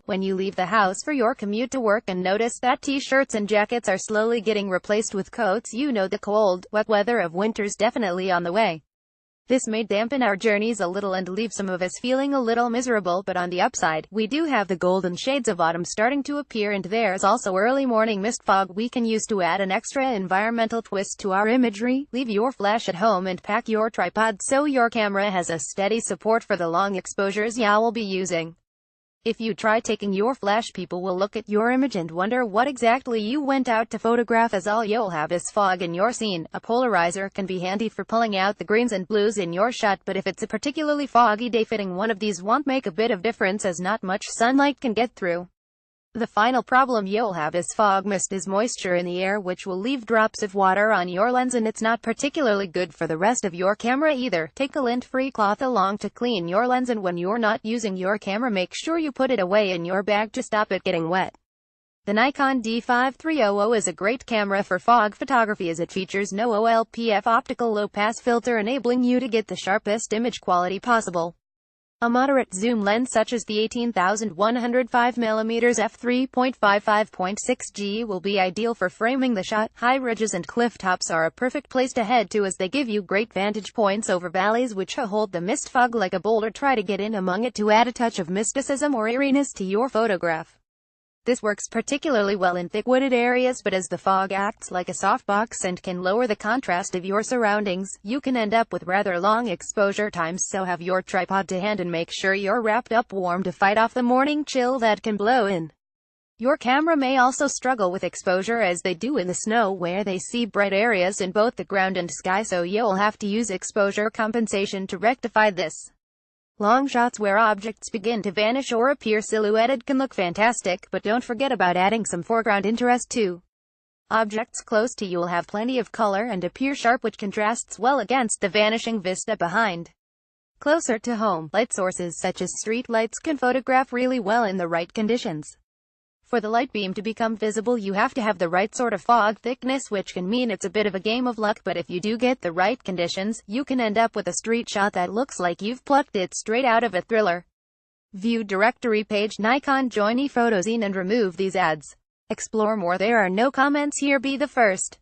When you leave the house for your commute to work and notice that t-shirts and jackets are slowly getting replaced with coats, you know the cold, wet weather of winter's definitely on the way. This may dampen our journeys a little and leave some of us feeling a little miserable, but on the upside, we do have the golden shades of autumn starting to appear, and there's also early morning mist fog we can use to add an extra environmental twist to our imagery. Leave your flash at home and pack your tripod so your camera has a steady support for the long exposures you'll be using. If you try taking your flash, people will look at your image and wonder what exactly you went out to photograph, as all you'll have is fog in your scene. A polarizer can be handy for pulling out the greens and blues in your shot, but if it's a particularly foggy day, fitting one of these won't make a bit of difference, as not much sunlight can get through. The final problem you'll have is fog mist, is moisture in the air which will leave drops of water on your lens, and it's not particularly good for the rest of your camera either. Take a lint-free cloth along to clean your lens, and when you're not using your camera, make sure you put it away in your bag to stop it getting wet. The Nikon D5300 is a great camera for fog photography as it features no OLPF optical low-pass filter, enabling you to get the sharpest image quality possible. A moderate zoom lens such as the 18,105mm f3.55.6G will be ideal for framing the shot. High ridges and cliff tops are a perfect place to head to, as they give you great vantage points over valleys which hold the mist fog like a boulder. Try to get in among it to add a touch of mysticism or eeriness to your photograph. This works particularly well in thick wooded areas, but as the fog acts like a softbox and can lower the contrast of your surroundings, you can end up with rather long exposure times, so have your tripod to hand and make sure you're wrapped up warm to fight off the morning chill that can blow in. Your camera may also struggle with exposure, as they do in the snow, where they see bright areas in both the ground and sky, so you'll have to use exposure compensation to rectify this. Long shots where objects begin to vanish or appear silhouetted can look fantastic, but don't forget about adding some foreground interest too. Objects close to you will have plenty of color and appear sharp, which contrasts well against the vanishing vista behind. Closer to home, light sources such as street lights can photograph really well in the right conditions. For the light beam to become visible, you have to have the right sort of fog thickness, which can mean it's a bit of a game of luck, but if you do get the right conditions, you can end up with a street shot that looks like you've plucked it straight out of a thriller. View directory page Nikon, join ePhotozine and remove these ads. Explore more. There are no comments here. Be the first.